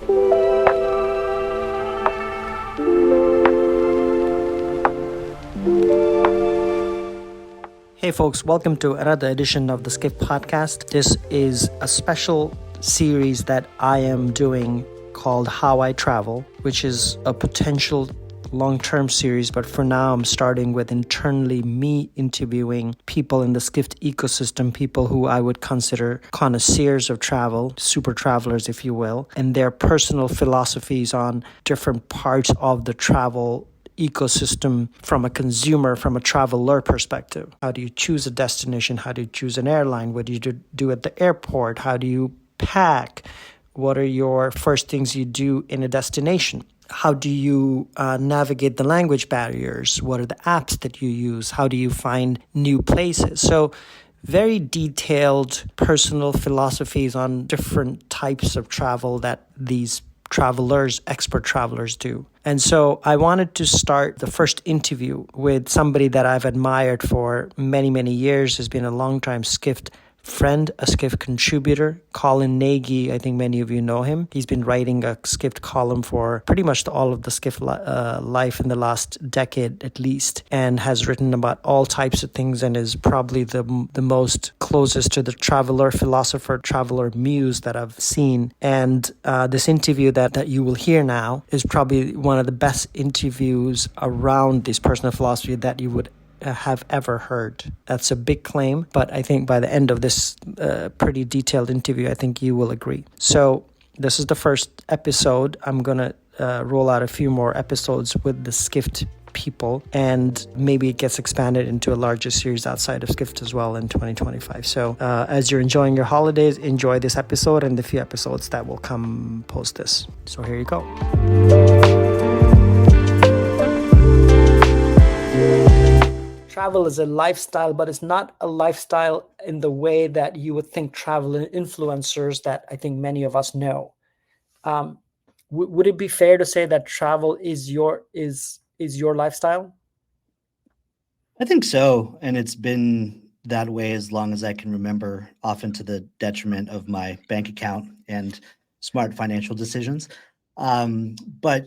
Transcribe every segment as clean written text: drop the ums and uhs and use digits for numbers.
Hey folks, welcome to another edition of the Skift podcast. This is a special series that I am doing called How I Travel, which is a potential long-term series, but for now I'm starting with internally me interviewing people in the Skift ecosystem, people who I would consider connoisseurs of travel, super travelers if you will, and their personal philosophies on different parts of the travel ecosystem from a consumer, from a traveler perspective. How do you choose a destination? How do you choose an airline? What do you do at the airport? How do you pack? What are your first things you do in a destination? How do you navigate the language barriers? What are the apps that you use? How do you find new places? So very detailed personal philosophies on different types of travel that these travelers, expert travelers do. And so I wanted to start the first interview with somebody that I've admired for many, many years, has been a long-time Skift friend, a Skift contributor, Colin Nagy. I think many of you know him. He's been writing a Skift column for pretty much all of the Skift life in the last decade at least, and has written about all types of things and is probably the most closest to the traveler, philosopher, traveler muse that I've seen. And this interview that you will hear now is probably one of the best interviews around this personal philosophy that you would have ever heard. That's a big claim, but I think by the end of this pretty detailed interview, I think you will agree. So this is the first episode. I'm going to roll out a few more episodes with the Skift people, and maybe it gets expanded into a larger series outside of Skift as well in 2025. So as you're enjoying your holidays, enjoy this episode and the few episodes that will come post this. So here you go. Travel is a lifestyle, but it's not a lifestyle in the way that you would think travel influencers that I think many of us know. Would it be fair to say that travel is your lifestyle? I think so. And it's been that way as long as I can remember, often to the detriment of my bank account and smart financial decisions. But,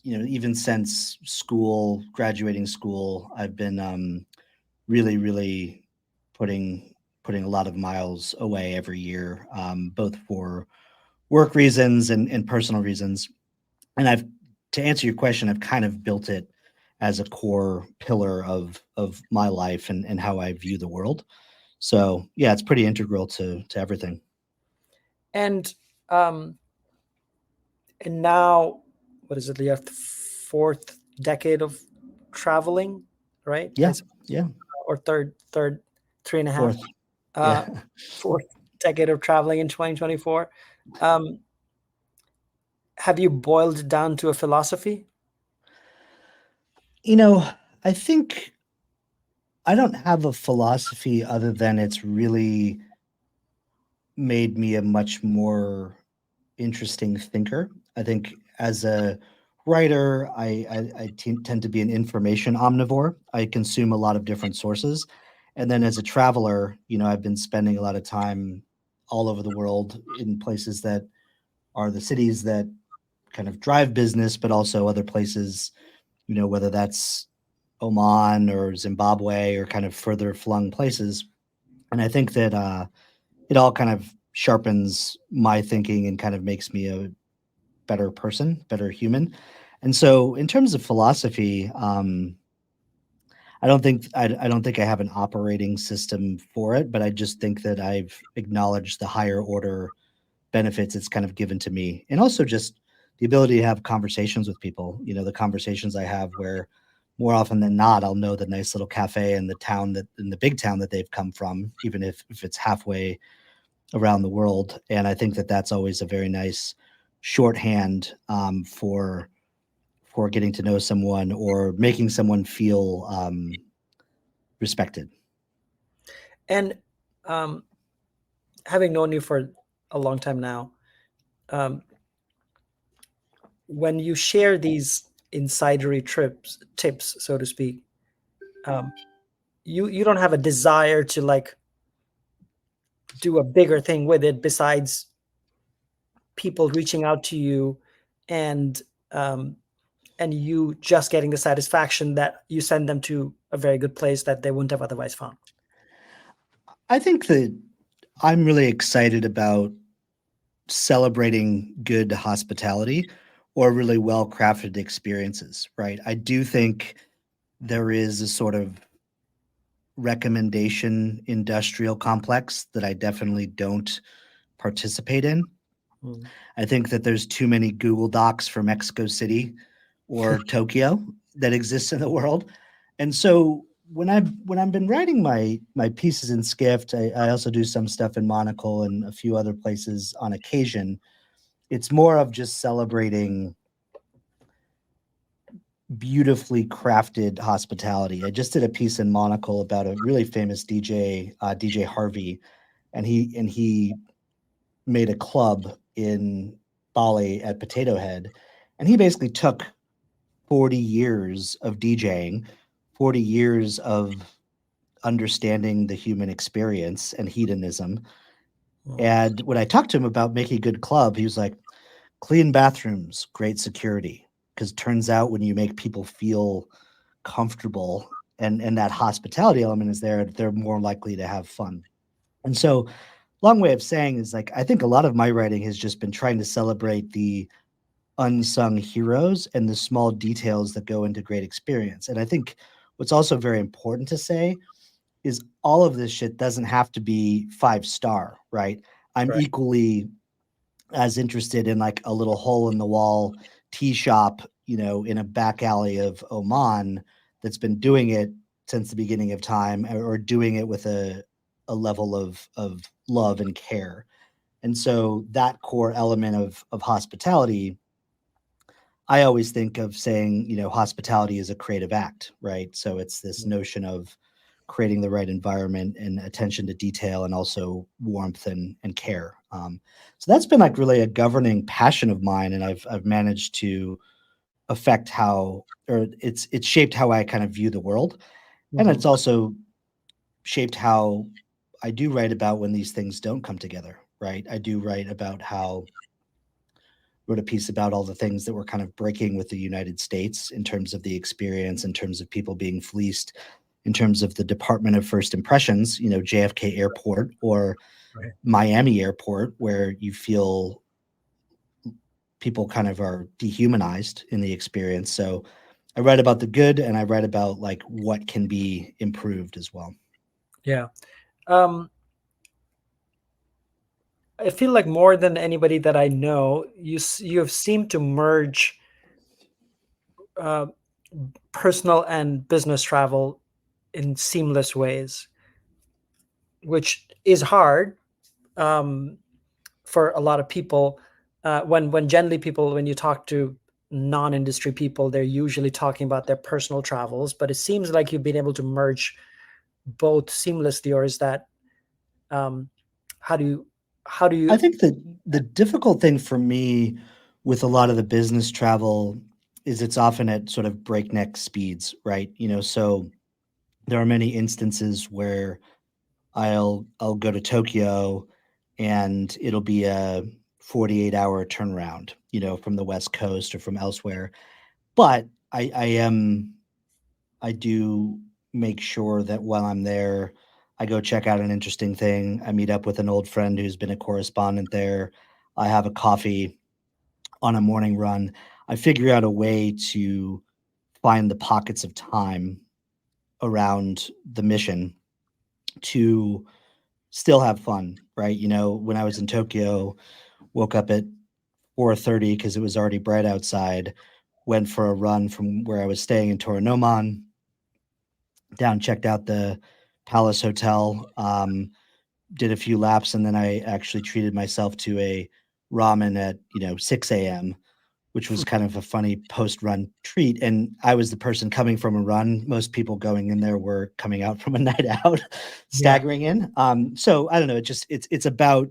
even since school, graduating school, I've been really, really putting a lot of miles away every year, both for work reasons and personal reasons. And to answer your question, I've kind of built it as a core pillar of my life and how I view the world. So yeah, it's pretty integral to everything. And um, and now, what is it? The fourth decade of traveling, right? Yeah, yeah. Or third, three and a half, Fourth. uh, Yeah. fourth decade of traveling in 2024. Um, have you boiled it down to a philosophy? You know, I think I don't have a philosophy other than it's really made me a much more interesting thinker. I think as a writer, I tend to be an information omnivore. I consume a lot of different sources. And then as a traveler, I've been spending a lot of time all over the world in places that are the cities that kind of drive business, but also other places, whether that's Oman or Zimbabwe or kind of further flung places. And I think that it all kind of sharpens my thinking and kind of makes me a better person, better human. And so, in terms of philosophy, I don't think I have an operating system for it, but I just think that I've acknowledged the higher order benefits it's kind of given to me, and also just the ability to have conversations with people. The conversations I have where more often than not, I'll know the nice little cafe in the big town that they've come from, even if it's halfway around the world. And I think that that's always a very nice shorthand for getting to know someone or making someone feel respected. And um, having known you for a long time now, um, when you share these insidery tips, so to speak, um, you don't have a desire to like do a bigger thing with it besides people reaching out to you and um, and you just getting the satisfaction that you send them to a very good place that they wouldn't have otherwise found. I think that I'm really excited about celebrating good hospitality or really well crafted experiences, right? I do think there is a sort of recommendation industrial complex that I definitely don't participate in. Mm. I think that there's too many Google Docs for Mexico City or Tokyo that exists in the world. And so when I've been writing my pieces in Skift, I also do some stuff in Monocle and a few other places on occasion. It's more of just celebrating beautifully crafted hospitality. I just did a piece in Monocle about a really famous DJ, DJ Harvey, and he made a club in Bali at Potato Head, and he basically took 40 years of DJing, 40 years of understanding the human experience and hedonism. Mm. And when I talked to him about making a good club, he was like, clean bathrooms, great security. Because turns out when you make people feel comfortable and that hospitality element is there, they're more likely to have fun. And so, long way of saying is like, I think a lot of my writing has just been trying to celebrate the unsung heroes and the small details that go into great experience. And I think what's also very important to say is all of this shit doesn't have to be 5 star, right? I'm Right. equally as interested in like a little hole in the wall tea shop, in a back alley of Oman that's been doing it since the beginning of time or doing it with a level of love and care. And so that core element of hospitality, I always think of saying, hospitality is a creative act, right? So it's this notion of creating the right environment and attention to detail and also warmth and care. So that's been like really a governing passion of mine, and I've managed to affect how, or it's shaped how I kind of view the world, and Mm-hmm. it's also shaped how I do write about when these things don't come together. Right? I do write about how wrote a piece about all the things that were kind of breaking with the United States in terms of the experience, in terms of people being fleeced, in terms of the Department of First Impressions, JFK Airport or Right. Miami Airport, where you feel people kind of are dehumanized in the experience. So I write about the good and I write about like what can be improved as well. Yeah. Um, I feel like more than anybody that I know, you have seemed to merge uh, personal and business travel in seamless ways, which is hard um, for a lot of people. When generally people, when you talk to non-industry people, they're usually talking about their personal travels, but it seems like you've been able to merge both seamlessly. Or is that um, how do you how do I you think that the difficult thing for me with a lot of the business travel is it's often at sort of breakneck speeds, right? So there are many instances where I'll go to Tokyo and it'll be a 48-hour turnaround, from the West Coast or from elsewhere. But I do make sure that while I'm there, I go check out an interesting thing. I meet up with an old friend who's been a correspondent there. I have a coffee on a morning run. I figure out a way to find the pockets of time around the mission to still have fun, right? When I was in Tokyo, woke up at 4:30 because it was already bright outside, went for a run from where I was staying in Torinoman, down, checked out the Palace Hotel, did a few laps, and then I actually treated myself to a ramen at 6 a.m., which was kind of a funny post-run treat. And I was the person coming from a run. Most people going in there were coming out from a night out, yeah. staggering in. So I don't know. It's about.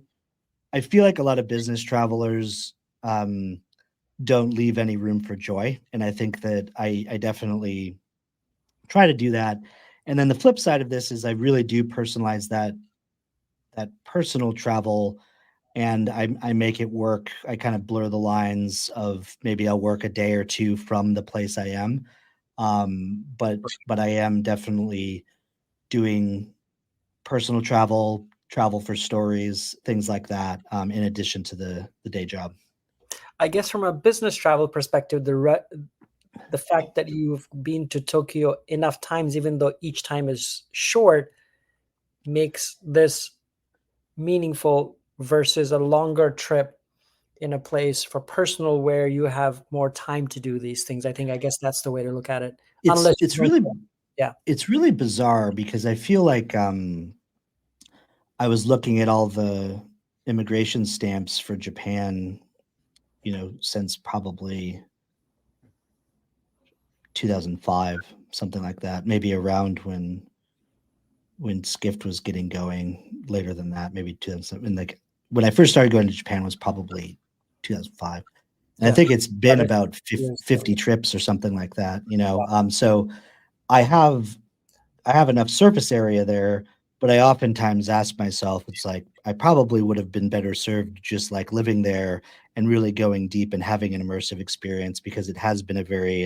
I feel like a lot of business travelers don't leave any room for joy, and I think that I definitely try to do that. And then the flip side of this is I really do personalize that personal travel and I make it work. I kind of blur the lines of maybe I'll work a day or two from the place I am, but I am definitely doing personal travel, travel for stories, things like that, in addition to the day job. I guess from a business travel perspective, the fact that you've been to Tokyo enough times, even though each time is short, makes this meaningful versus a longer trip in a place for personal where you have more time to do these things. I guess that's the way to look at it. It's Unless it's you don't, really yeah, it's really bizarre because I feel like I was looking at all the immigration stamps for Japan, since probably 2005, something like that, maybe around when Skift was getting going, later than that, maybe 2007. Like when I first started going to Japan was probably 2005. And I yeah. think it's been Other about years ago, 50 trips or something like that, yeah. So I have I have enough surface area there, but I oftentimes ask myself, it's like I probably would have been better served just like living there and really going deep and having an immersive experience, because it has been a very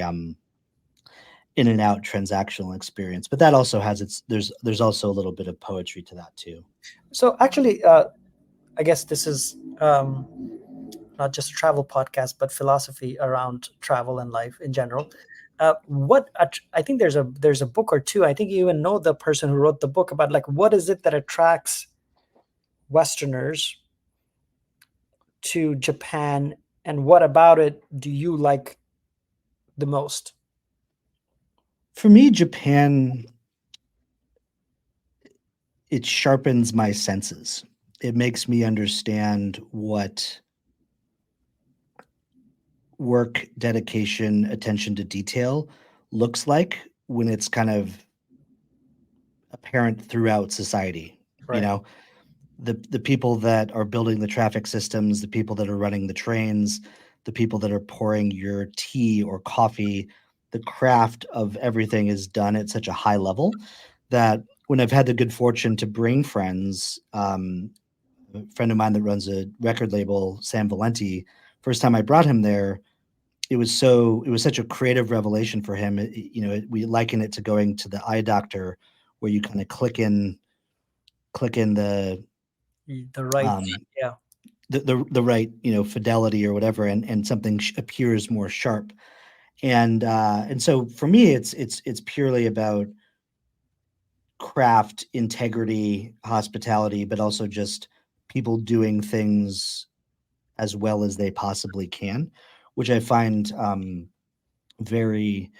in and out transactional experience. But that also has its there's also a little bit of poetry to that too. So actually, I guess this is not just a travel podcast, but philosophy around travel and life in general. I think there's a book or two. I think you even know the person who wrote the book about like what is it that attracts Westerners to Japan, and what about it do you like the most? For me, Japan, it sharpens my senses. It makes me understand what work, dedication, attention to detail looks like when it's kind of apparent throughout society. You Right, know, the people that are building the traffic systems, the people that are running the trains, the people that are pouring your tea or coffee, the craft of everything is done at such a high level that when I've had the good fortune to bring friends, a friend of mine that runs a record label, Sam Valenti, first time I brought him there, it was such a creative revelation for him. We liken it to going to the eye doctor, where you kind of click in the right thing. um, Yeah, the right fidelity or whatever, and something appears more sharp. And so for me, it's purely about craft, integrity, hospitality, but also just people doing things as well as they possibly can, which I find very,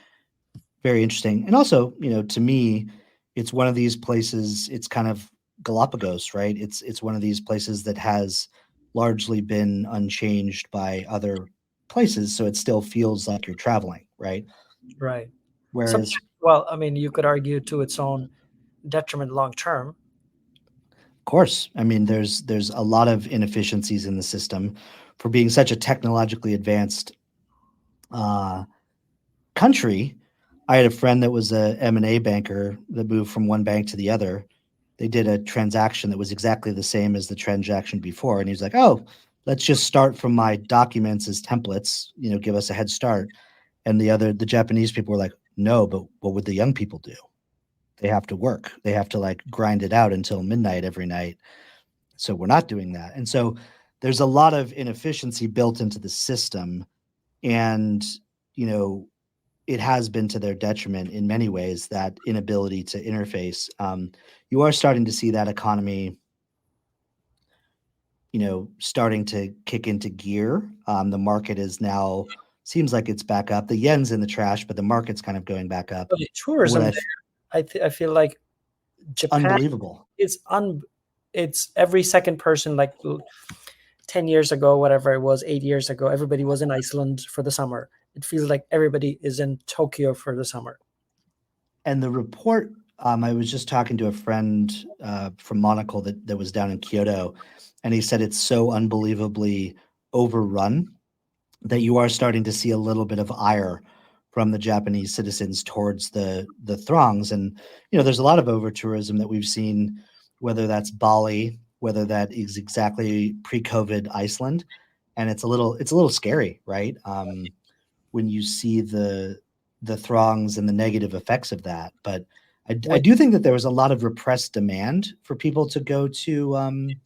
very interesting. And also, to me, it's one of these places, it's kind of Galapagos, right? It's one of these places that has largely been unchanged by other places, so it still feels like you're traveling, right? right. Sometimes, Whereas, well, I mean, you could argue to its own detriment long term. of course, I mean, there's a lot of inefficiencies in the system for being such a technologically advanced uh, country. I had a friend that was a M&A banker that moved from one bank to the other. They did a transaction that was exactly the same as the transaction before, and he was like, "Oh, let's just start from my documents as templates, give us a head start." And the Japanese people were like, "No, but what would the young people do? They have to work. They have to like grind it out until midnight every night. So we're not doing that." And so there's a lot of inefficiency built into the system, and you know it has been to their detriment in many ways, that inability to interface. You are starting to see that economy, starting to kick into gear. The market is now, seems like it's back up. The yen's in the trash, but the market's kind of going back up. But the And what tourism there, I feel like Japan unbelievable. is it's every second person like 10 years ago, whatever it was, 8 years ago, everybody was in Iceland for the summer. It feels like everybody is in Tokyo for the summer. And the report, I was just talking to a friend from Monocle that was down in Kyoto, and he said it's so unbelievably overrun that you are starting to see a little bit of ire from the Japanese citizens towards the throngs. And there's a lot of over tourism that we've seen, whether that's Bali. whether that is exactly pre-COVID Iceland, and it's a little scary, right? When you see the throngs and the negative effects of that. But I Wait, do think that there was a lot of repressed demand for people to go to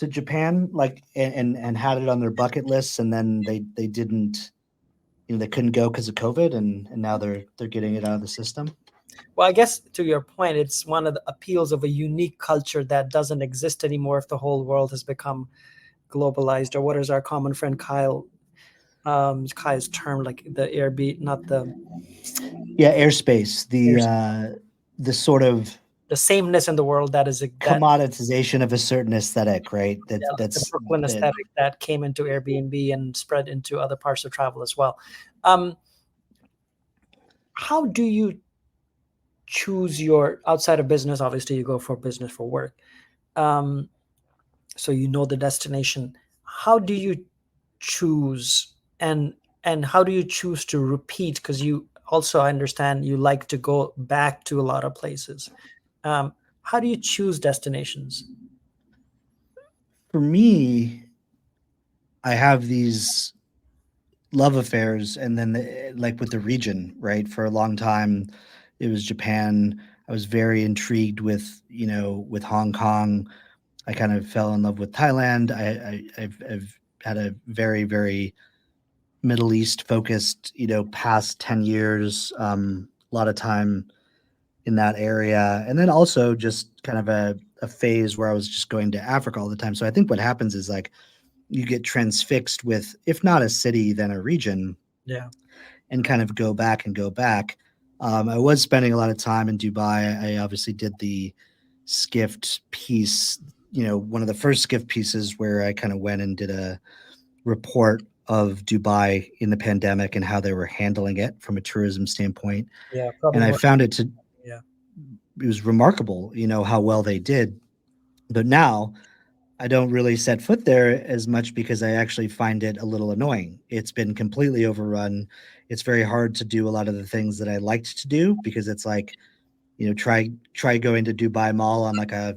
Japan, like and had it on their bucket lists, and then they didn't, they couldn't go because of COVID, and now they're getting it out of the system. well, I guess to your point, it's one of the appeals of a unique culture that doesn't exist anymore if the whole world has become globalized, or what is our common friend Kyle's term, like the Airbnb, not Yeah, airspace, the sort of the sameness in the world that is that commoditization of a certain aesthetic, right? yeah, like the Brooklyn That aesthetic that came into Airbnb and spread into other parts of travel as well. Um, how do you choose your outside of business? Obviously, you go for business for work, um, so you know the destination. How do you choose and how do you choose to repeat? Because you also, I understand, you like to go back to a lot of places. Um, how do you choose destinations? for me, I have these love affairs, and then like with the region, right? For a long time, it was Japan. I was very intrigued with, with Hong Kong. I kind of fell in love with Thailand. I've had a very, very Middle East focused, past 10 years, a lot of time in that area. And then also just kind of a phase where I was just going to Africa all the time. So I think what happens is like you get transfixed with, if not a city, then a region, Yeah, and kind of go back and go back. I was spending a lot of time in Dubai. I obviously did the Skift piece, one of the first Skift pieces where I kind of went and did a report of Dubai in the pandemic and how they were handling it from a tourism standpoint. yeah, probably And I more. found Yeah, it was remarkable, how well they did. But now I don't really set foot there as much because I actually find it a little annoying. It's been completely overrun. It's very hard to do a lot of the things that I liked to do because it's like, try going to Dubai Mall on like a,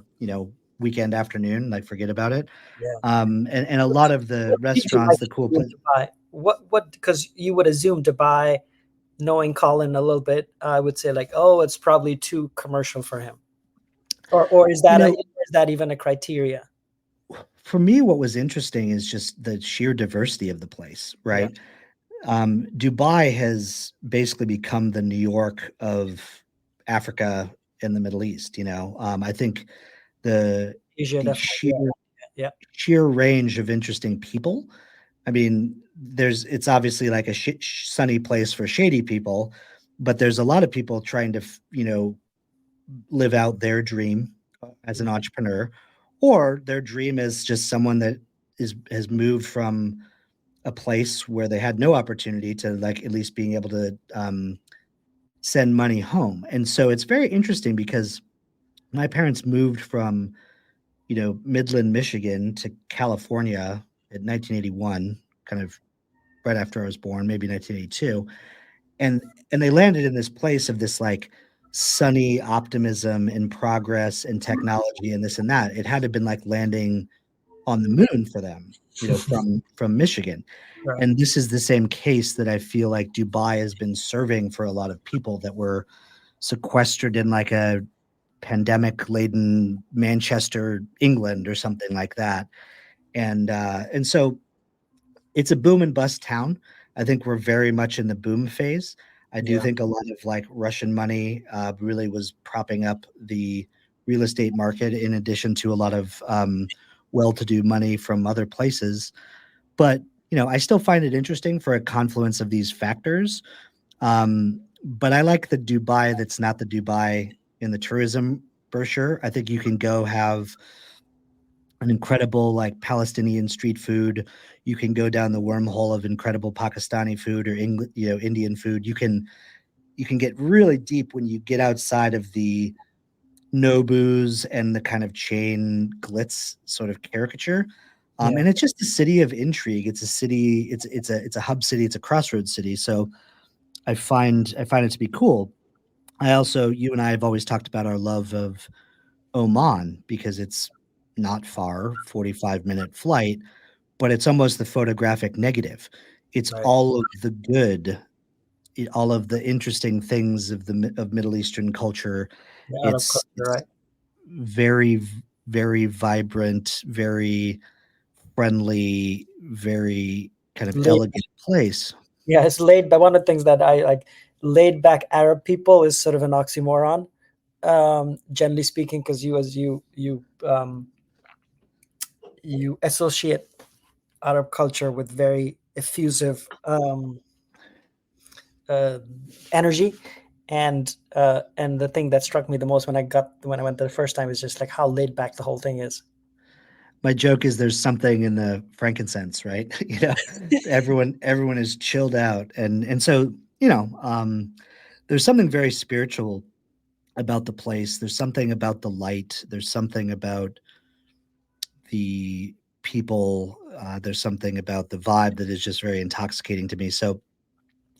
weekend afternoon, like forget about it. yeah. And a lot of the What did you restaurants, like the cool in place. Dubai? What? Because you would assume Dubai, knowing Colin a little bit, I would say like, oh, it's probably too commercial for him, or is You that know, even a criteria? for me, what was interesting is just the sheer diversity of the place, Yeah, right? Dubai has basically become the New York of Africa and the Middle East. I think the Asia the definitely. sheer Yeah, sheer range of interesting people. I mean, it's obviously like a sunny place for shady people, but there's a lot of people trying to live out their dream as yeah, an entrepreneur, or their dream is just someone that is has moved from a place where they had no opportunity to like at least being able to send money home. And so it's very interesting because my parents moved from, Midland, Michigan to California in 1981, kind of right after I was born, maybe 1982. And they landed in this place of this like sunny optimism and progress and technology and this and that. It had to have been like landing on the moon for them, from Michigan. right. And this is the same case that I feel like Dubai has been serving for a lot of people that were sequestered in like a pandemic laden Manchester, England or something like that. And so it's a boom and bust town. I think we're very much in the boom phase. I do Yeah, think a lot of like Russian money really was propping up the real estate market in addition to a lot of well-to-do money from other places. But I still find it interesting for a confluence of these factors. But I like the Dubai that's not the Dubai in the tourism brochure. I think you can go have an incredible like Palestinian street food. You can go down the wormhole of incredible Pakistani food or Indian food. You can get really deep when you get outside of the Nobus and the kind of chain glitz sort of caricature. yeah, And it's just a city of intrigue. It's a city. It's a hub city. It's a crossroads city. So I find it to be cool. You and I have always talked about our love of Oman because it's not far, 45-minute flight, but it's almost the photographic negative. It's Right. all of the good, all of the interesting things of of Middle Eastern culture. Yeah, Arab culture, It's right? very, very vibrant, very friendly, very kind of Laid, elegant place. yeah, it's laid back. One of the things that I like, laid back Arab people is sort of an oxymoron, generally speaking, because you associate Arab culture with very effusive uh, energy, and the thing that struck me the most when I went there the first time is just like how laid back the whole thing is. My joke is there's something in the frankincense, right? Everyone is chilled out, and so there's something very spiritual about the place. There's something about the light. There's something about the people. There's something about the vibe that is just very intoxicating to me. So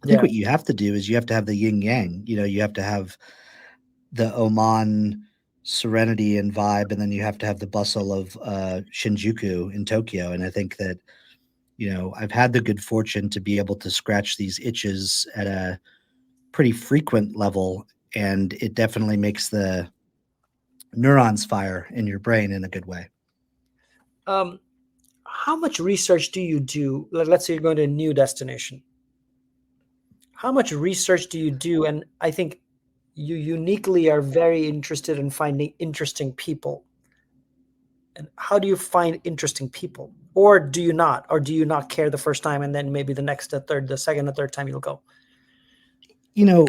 I think Yeah. what you have to do is you have to have the yin yang. You have to have the Oman serenity and vibe, and then you have to have the bustle of Shinjuku in Tokyo. And I think that I've had the good fortune to be able to scratch these itches at a pretty frequent level, and it definitely makes the neurons fire in your brain in a good way. Um, how much research do you do? Let's say you're going to a new destination. How much research do you do? And I think you uniquely are very interested in finding interesting people. And how do you find interesting people? Or do you not? Or do you not care the first time and then maybe the second, the third time you'll go? You know,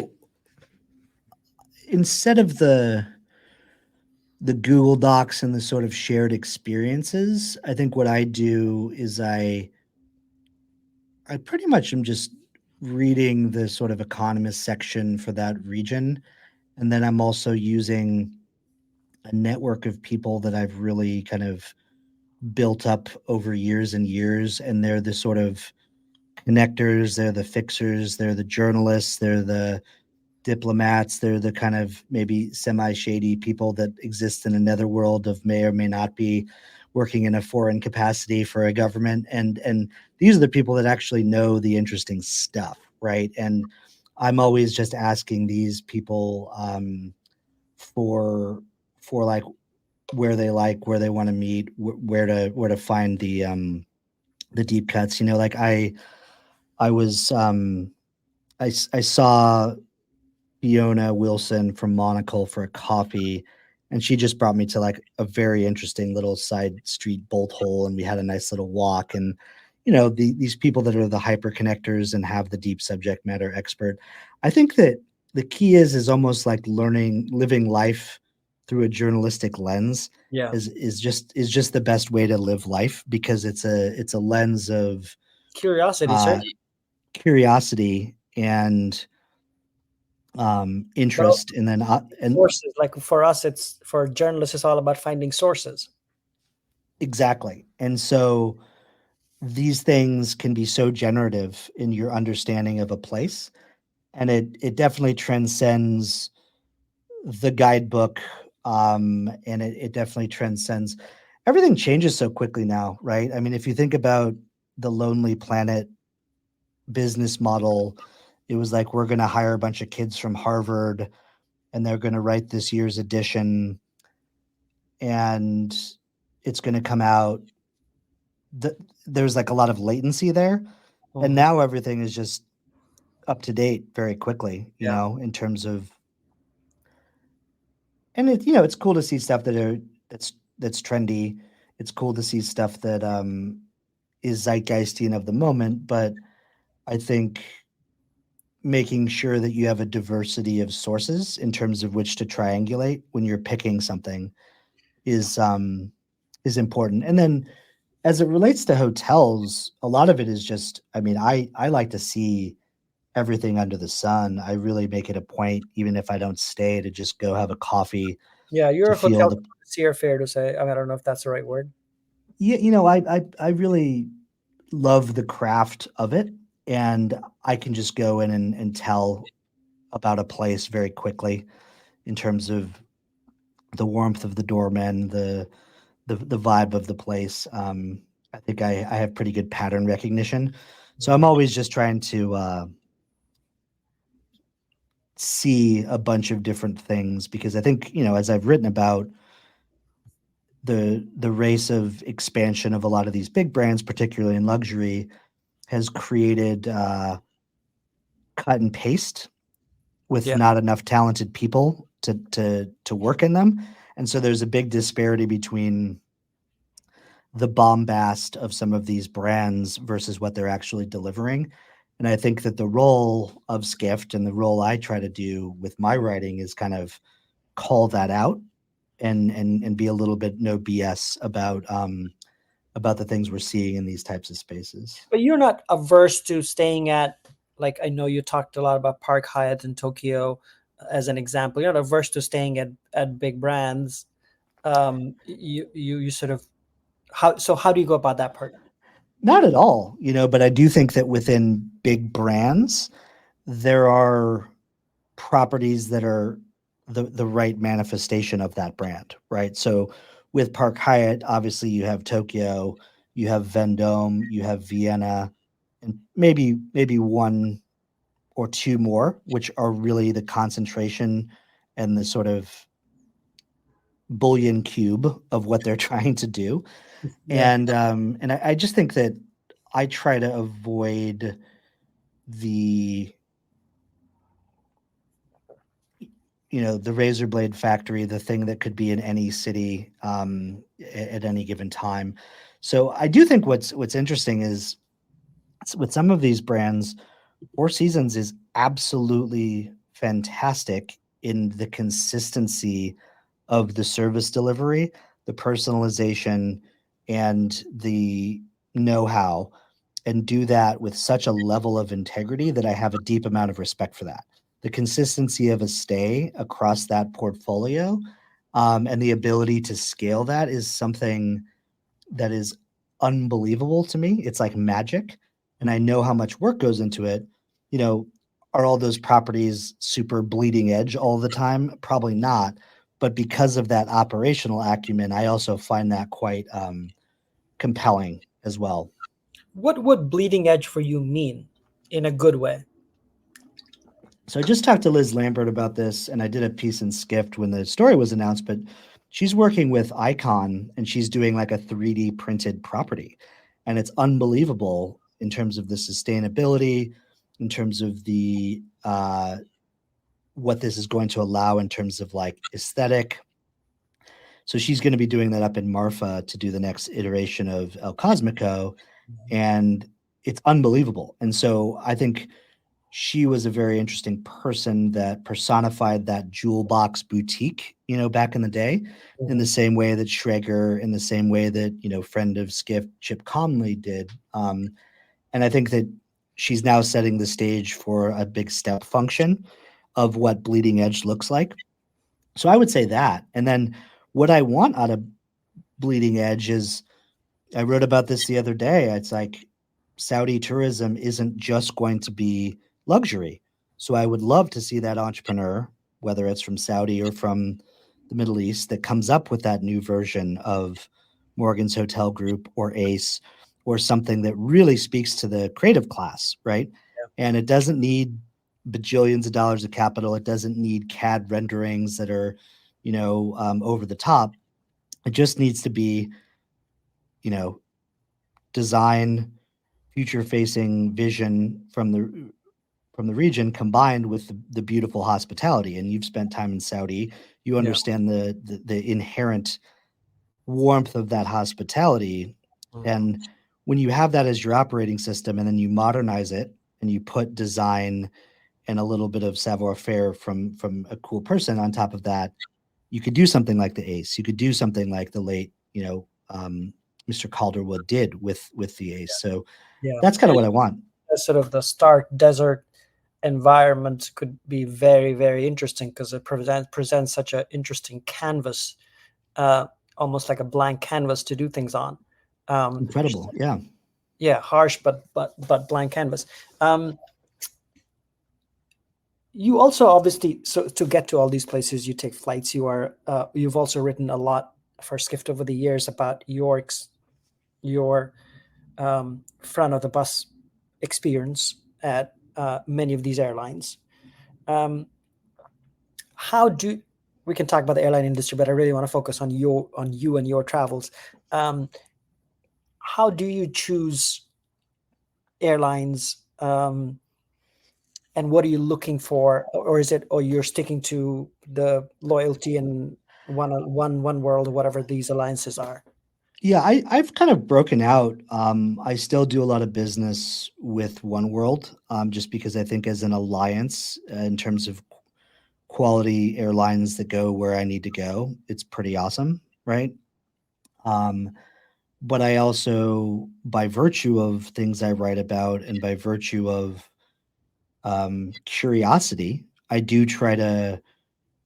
instead of the Google Docs and the sort of shared experiences, I think what I do is I pretty much am just reading the sort of economist section for that region, and then I'm also using a network of people that I've really kind of built up over years and years, and they're the sort of connectors, they're the fixers, they're the journalists, they're the diplomats, they're the kind of maybe semi-shady people that exist in another world of may or may not be working in a foreign capacity for a government, and these are the people that actually know the interesting stuff, right? And I'm always just asking these people for like where they want to meet, where to find the deep cuts. Like I was I saw Fiona Wilson from Monocle for a coffee, and she just brought me to like a very interesting little side street bolt hole, and we had a nice little walk. And these people that are the hyper connectors and have the deep subject matter expert, I think that the key is almost like living life through a journalistic lens Yeah. is just the best way to live life, because it's a lens of Curiosity, uh, certainly. curiosity and But also interest, and then and sources. Like for us, it's for journalists, it's all about finding sources. exactly. And so these things can be so generative in your understanding of a place, and it definitely transcends the guidebook, and it definitely transcends. Everything changes so quickly now, right? I mean, if you think about the Lonely Planet business model, it was like, we're going to hire a bunch of kids from Harvard and they're going to write this year's edition, and it's going to come out. There's like a lot of latency there, and Mhm. now everything is just up to date very quickly, Yeah. in terms of. And it's cool to see stuff that's trendy. It's cool to see stuff that is zeitgeisty and of the moment, but I think making sure that you have a diversity of sources in terms of which to triangulate when you're picking something is important. And then as it relates to hotels, a lot of it is just, I mean, I like to see everything under the sun. I really make it a point, even if I don't stay, to just go have a coffee Yeah, you're to a feel hotel the. connoisseur, fair to say. I mean, I don't know if that's the right word. Yeah, I really love the craft of it, and I can just go in and tell about a place very quickly in terms of the warmth of the doorman, the vibe of the place. I think I have pretty good pattern recognition, so I'm Mhm. always just trying to see a bunch of different things because I think as I've written about the race of expansion of a lot of these big brands, particularly in luxury, has created cut and paste with Yeah. not enough talented people to work in them, and so there's a big disparity between the bombast of some of these brands versus what they're actually delivering. And I think that the role of Skift and the role I try to do with my writing is kind of call that out and be a little bit no BS about the things we're seeing in these types of spaces. But you're not averse to staying at, like, I know you talked a lot about Park Hyatt in Tokyo as an example. You're not averse to staying at big brands. You sort of, how do you go about that part? Not at all, but I do think that within big brands, there are properties that are the right manifestation of that brand, right? So with Park Hyatt, obviously you have Tokyo, you have Vendome, you have Vienna, and maybe one or two more, which are really the concentration and the sort of bullion cube of what they're trying to do. Yeah. And I just think that I try to avoid the the razor blade factory, the thing that could be in any city at any given time. So I do think what's interesting is with some of these brands, Four Seasons is absolutely fantastic in the consistency of the service delivery, the personalization, and the know-how, and do that with such a level of integrity that I have a deep amount of respect for that. The consistency of a stay across that portfolio, and the ability to scale that is something that is unbelievable to me. It's like magic, and I know how much work goes into it. You know, are all those properties super bleeding edge all the time? Probably not. But because of that operational acumen, I also find that quite compelling as well. What would bleeding edge for you mean in a good way? So I just talked to Liz Lambert about this, and I did a piece in Skift when the story was announced. But she's working with Icon, and she's doing like a 3D printed property, and it's unbelievable in terms of the sustainability, in terms of the what this is going to allow in terms of like aesthetic. So she's going to be doing that up in Marfa to do the next iteration of El Cosmico, and it's unbelievable. And so I think she was a very interesting person that personified that jewel box boutique, back in the day, in the Mhm. same way that Schrager, in the same way that, friend of Skift, Chip Conley did. And I think that she's now setting the stage for a big step function of what bleeding edge looks like. So I would say that. And then what I want out of bleeding edge is I wrote about this the other day. It's like Saudi tourism isn't just going to be luxury. So I would love to see that entrepreneur, whether it's from Saudi or from the Middle East, that comes up with that new version of Morgan's Hotel Group or Ace or something that really speaks to the creative class, right? And it doesn't need bajillions of dollars of capital. It doesn't need CAD renderings that are, over the top. It just needs to be, you know, design, future facing vision from the region combined with the beautiful hospitality. And you've spent time in Saudi, you Yeah. understand the inherent warmth of that hospitality. Mhm. And when you have that as your operating system and then you modernize it and you put design and a little bit of savoir faire from a cool person on top of that, you could do something like the Ace. You could do something like the late, Mr. Calderwood did with the Ace. So Yeah. that's kind of what I want. Sort of the stark desert environment could be very, very interesting because it presents such an interesting canvas, uh, almost like a blank canvas to do things on. Which is, Incredible. Yeah. yeah, harsh, but blank canvas. Um, you also obviously, so to get to all these places, you take flights. You've also written a lot for Skift over the years about your front of the bus experience at many of these airlines. Um, how do we can talk about the airline industry, but I really want to focus on you and your travels. Um, how do you choose airlines, and what are you looking for, or is it, or you're sticking to the loyalty and one world, or whatever these alliances are? Yeah, I've kind of broken out. I still do a lot of business with One World, just because I think as an alliance, in terms of quality airlines that go where I need to go, it's pretty awesome, right? Um, but I also, by virtue of things I write about and by virtue of curiosity, I do try to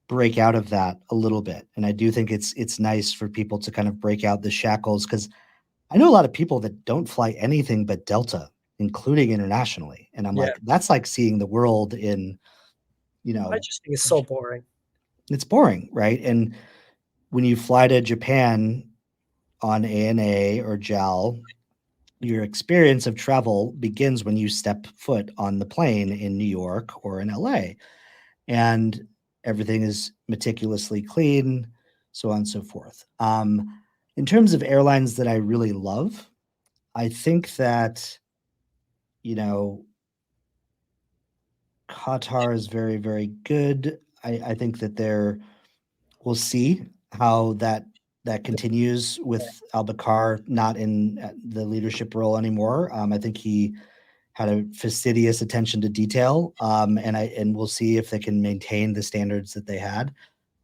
break out of that a little bit, and I do think it's nice for people to kind of break out the shackles because I know a lot of people that don't fly anything but Delta, including internationally, and I'm Yeah, like, that's like seeing the world in, you I know, just think it's so boring. it's boring, right? And when you fly to Japan on ANA or JAL, your experience of travel begins when you step foot on the plane in New York or in LA, and everything is meticulously clean, so on and so forth. In terms of airlines that I really love, I think that, you know, Qatar is very, very good. I think that we'll see how that continues with Al not in the leadership role anymore. I think he had a fastidious attention to detail, and we'll see if they can maintain the standards that they had.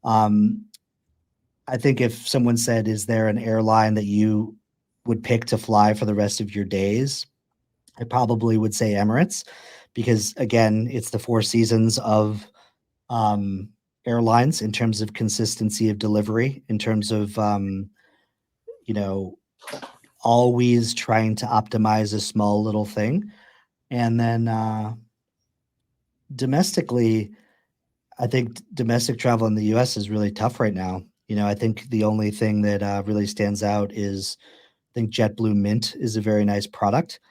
Um, I think if someone said, "Is there an airline that you would pick to fly for the rest of your days?" I probably would say Emirates, because again, it's the Four Seasons of um, airlines in terms of consistency of delivery, in terms of you know always trying to optimize a small little thing, and then domestically, I think domestic travel in the U.S. is really tough right now. I think the only thing that really stands out is I think JetBlue Mint is a very nice product.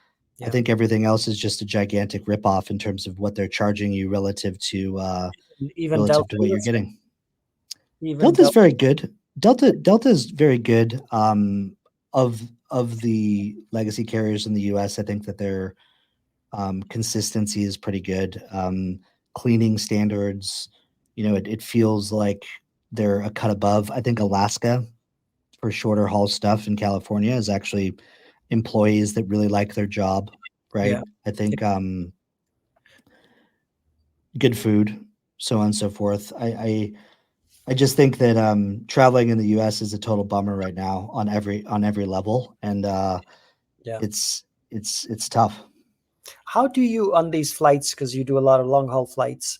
I Yeah, think everything else is just a gigantic ripoff in terms of what they're charging you even relative Delta, to what you you're would say? getting. Even Delta's Delta. very good. Delta is very good. Of the legacy carriers in the U.S., I think that their consistency is pretty good. Cleaning standards, it feels like they're a cut above. I think Alaska for shorter haul stuff in California is actually employees that really like their job, right? Yeah, I yeah, think good food, so on and so forth. I just think that traveling in the U.S. is a total bummer right now on every level, and yeah. it's tough. How do you on these flights? Because you do a lot of long haul flights.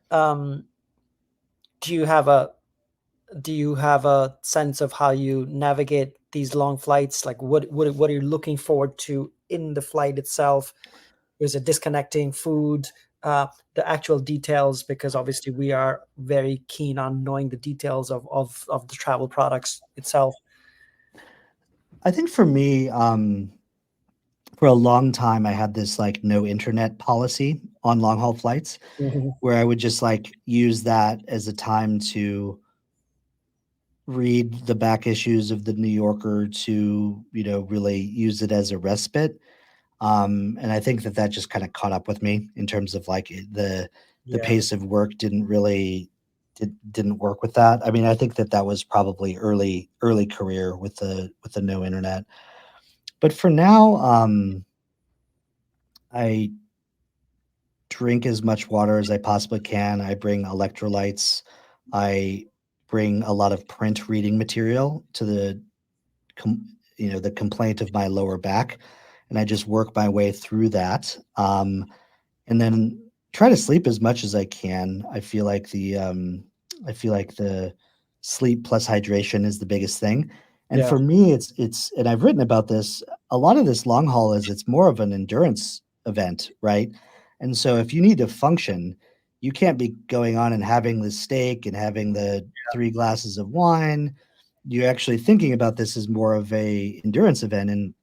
Um, do you have a do you have a sense of how you navigate these long flights? Like what are you looking forward to in the flight itself? Is it disconnecting, food, uh, the actual details? Because obviously we are very keen on knowing the details of the travel products itself. I think for me, for a long time, I had this like no internet policy on long haul flights, Mhm. where I would just like use that as a time to read the back issues of the New Yorker, to really use it as a respite. And I think that just kind of caught up with me in terms of like the Yeah, pace of work didn't work with that. I mean, I think that was probably early career with the no internet. But for now, I drink as much water as I possibly can. I bring electrolytes. I bring a lot of print reading material to the complaint of my lower back, and I just work my way through that. And then try to sleep as much as I can. I feel like the sleep plus hydration is the biggest thing. And yeah, for me, it's and I've written about this. A lot of this long haul is it's more of an endurance event, right? And so if you need to function, you can't be going on and having the steak and having the three glasses of wine. you're actually thinking about this as more of a endurance event, and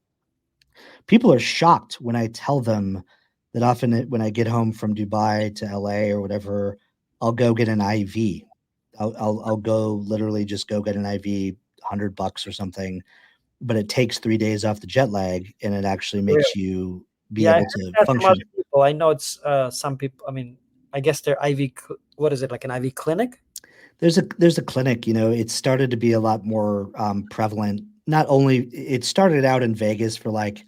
people are shocked when I tell them that often when I get home from Dubai to LA or whatever, I'll go get an IV. I'll go literally just go get an IV, $100 or something, but it takes 3 days off the jet lag, and it actually Really? makes you be Yeah, I able heard to that from other function. people. I know it's some people. I mean, I guess they're IV. What is it, like an IV clinic? There's a clinic, it started to be a lot more prevalent. Not only it started out in Vegas for like,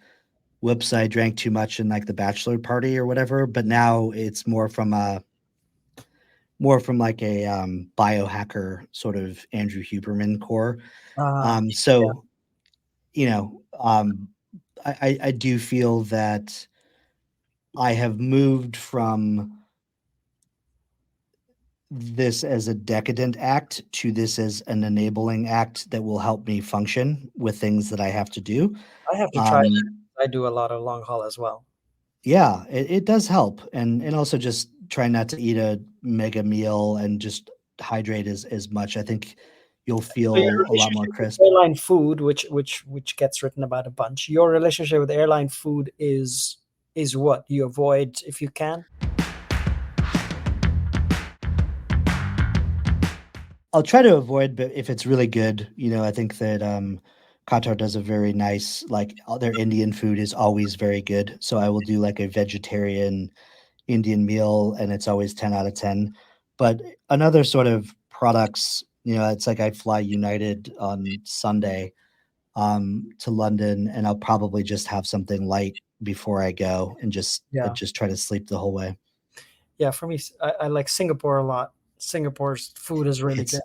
whoops, I drank too much in like the bachelor party or whatever, but now it's more from like a biohacker sort of Andrew Huberman core. Yeah, So you know, I do feel that I have moved from this as a decadent act to this as an enabling act that will help me function with things that I have to do. I have to try Um, that. I do a lot of long haul as well. yeah, it does help, and also just try not to eat a mega meal and just hydrate as much. I think you'll So your feel a lot more relationship with crisp. airline food, which gets written about a bunch, your relationship with airline food is what you avoid if you can. I'll try to avoid, but if it's really good, I think that Qatar does a very nice, like all their Indian food is always very good. So I will do like a vegetarian Indian meal, and it's always 10 out of 10. But another sort of products, it's like I fly United on Sunday to London, and I'll probably just have something light before I go and Yeah, just try to sleep the whole way. yeah. For me, I like Singapore a lot. Singapore's food is really good. It's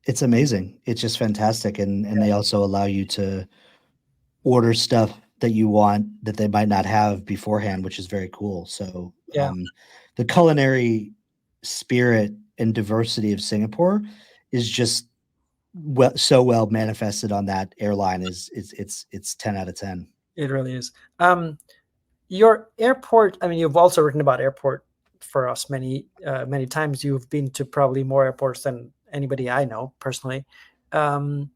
it's amazing. It's just fantastic, and they also allow you to order stuff that you want that they might not have beforehand, which is very cool. So, Yeah, the culinary spirit and diversity of Singapore is just so well manifested on that airline. It's 10 out of 10. it really is. Your airport. I mean, you've also written about airport for us many times. You've been to probably more airports than anybody I know personally. Um,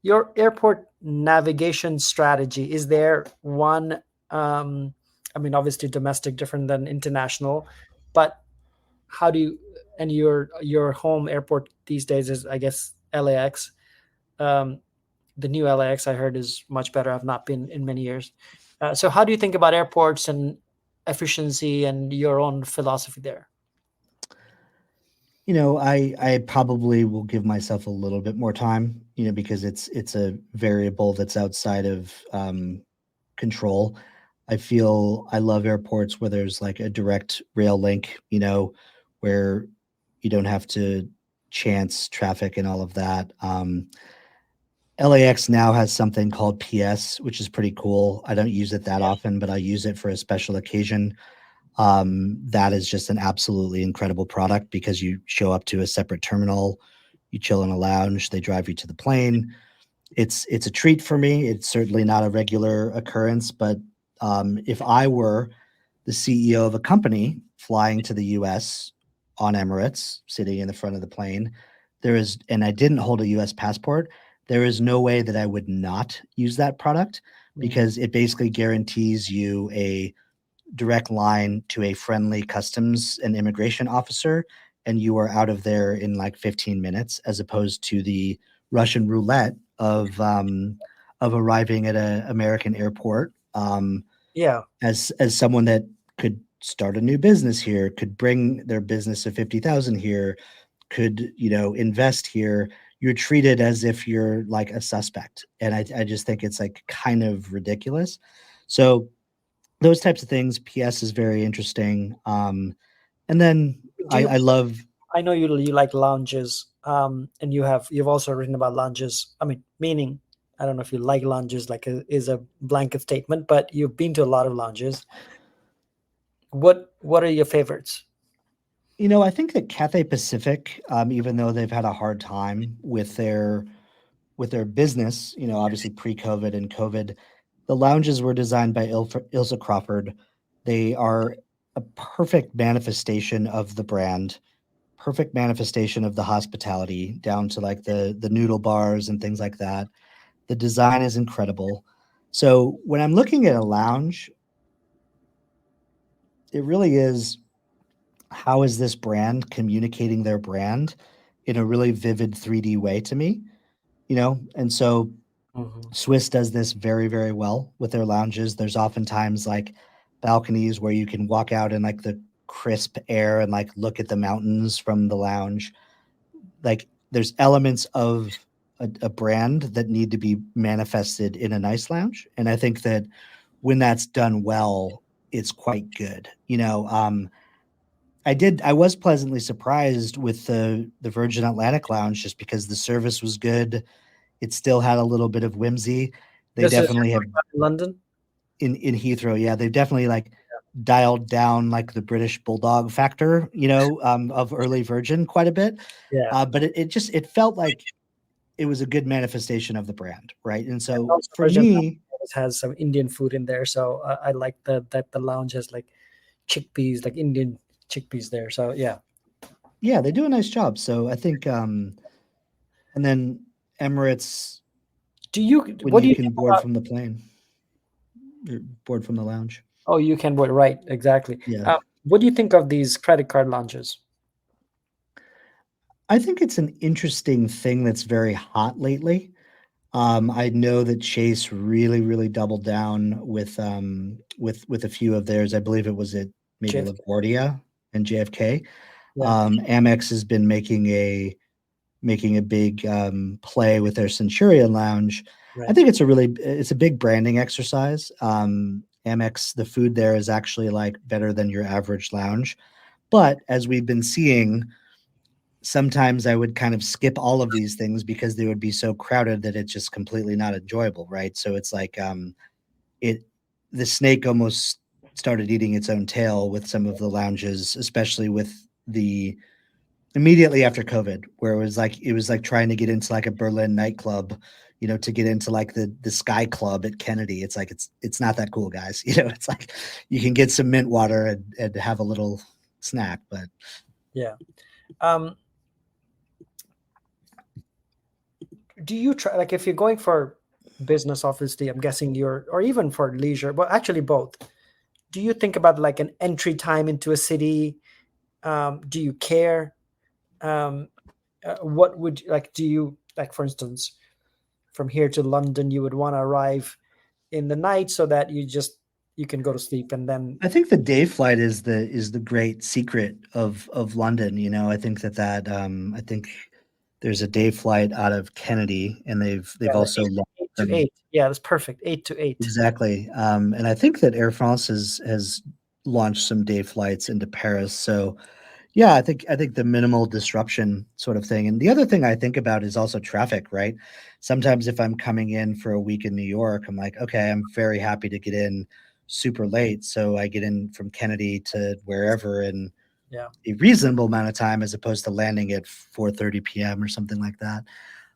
your airport navigation strategy, is there one? I mean, obviously domestic different than international, but how do you, and your home airport these days is, I guess, LAX. um, the new LAX I heard is much better. I've not been in many years. So how do you think about airports and efficiency and your own philosophy there? I probably will give myself a little bit more time, because it's a variable that's outside of control. I feel I love airports where there's like a direct rail link, where you don't have to chance traffic and all of that. LAX now has something called PS, which is pretty cool. I don't use it that Yeah, often, but I use it for a special occasion. That is just an absolutely incredible product because you show up to a separate terminal, you chill in a lounge, they drive you to the plane. It's a treat for me. It's certainly not a regular occurrence, but if I were the CEO of a company flying to the US on Emirates, sitting in the front of the plane, and I didn't hold a US passport, there is no way that I would not use that product mm, because it basically guarantees you a direct line to a friendly customs and immigration officer, and you are out of there in like 15 minutes, as opposed to the Russian roulette of arriving at an American airport. yeah, As someone that could start a new business here, could bring their business of 50,000 here, could invest here, you're treated as if you're like a suspect, and I just think it's like kind of ridiculous. So those types of things. PS is very interesting. And then do you, I love, I know you like lounges, and you've also written about lounges. I mean, meaning, I don't know if you like lounges, like is a blanket statement, but you've been to a lot of lounges. What are your favorites? I think that Cathay Pacific, even though they've had a hard time with their business, obviously pre-COVID and COVID, the lounges were designed by Ilsa Crawford. They are a perfect manifestation of the brand. perfect manifestation of the hospitality, down to like the noodle bars and things like that. The design is incredible. So when I'm looking at a lounge, it really is, how is this brand communicating their brand in a really vivid 3D way to me, And so Mhm. Swiss does this very, very well with their lounges. There's oftentimes like balconies where you can walk out in like the crisp air and like look at the mountains from the lounge. Like there's elements of a brand that need to be manifested in a nice lounge. And I think that when that's done well, it's quite good. I was pleasantly surprised with the Virgin Atlantic Lounge just because the service was good. It still had a little bit of whimsy. They This is definitely have in London. in Heathrow, yeah, they've definitely like dialed down like the British bulldog factor, of early Virgin quite a bit. Yeah. But it felt like it was a good manifestation of the brand, right? And And so also for Virgin me, always has some Indian food in there, so I like that the lounge has like chickpeas, like Indian chickpeas there. So yeah. yeah, they do a nice job. So I think, and then Emirates, Do you when what do you you can think board about? from the plane, or board from the lounge. Oh, you can vote right, exactly. Yeah. What do you think of these credit card launches? I think it's an interesting thing that's very hot lately. I know that Chase really, really doubled down with a few of theirs. I believe it was at maybe JFK. LaGuardia and JFK. Yeah, Amex has been making a big play with their Centurion Lounge. I right. think it's a big branding exercise. Amex, the food there is actually like better than your average lounge. But as we've been seeing, sometimes I would kind of skip all of these things because they would be so crowded that it's just completely not enjoyable, right? So it's like it the snake almost started eating its own tail with some of the lounges, especially with the immediately after COVID, where it was like trying to get into like a Berlin nightclub, to get into like the Sky Club at Kennedy. It's like it's not that cool, guys. It's like you can get some mint water and have a little snack, but Yeah. Um, do you try, like, if you're going for business, obviously, I'm guessing you're, or even for leisure, well, actually both. Do you think about like an entry time into a city? Do you care? Um, what would like? Do you like, for instance, from here to London, you would want to arrive in the night so that you can go to sleep and then I think the day flight is the great secret of London. I think I think there's a day flight out of Kennedy, and they've yeah, the also launched eight to them. eight. Yeah, that's perfect. 8 to 8. Exactly. And I think that Air France has launched some day flights into Paris. So yeah, I think the minimal disruption sort of thing. And the other thing I think about is also traffic, right? Sometimes if I'm coming in for a week in New York, I'm like, okay, I'm very happy to get in super late. So I get in from Kennedy to wherever in Yeah. a reasonable amount of time as opposed to landing at 4:30 p.m. or something like that.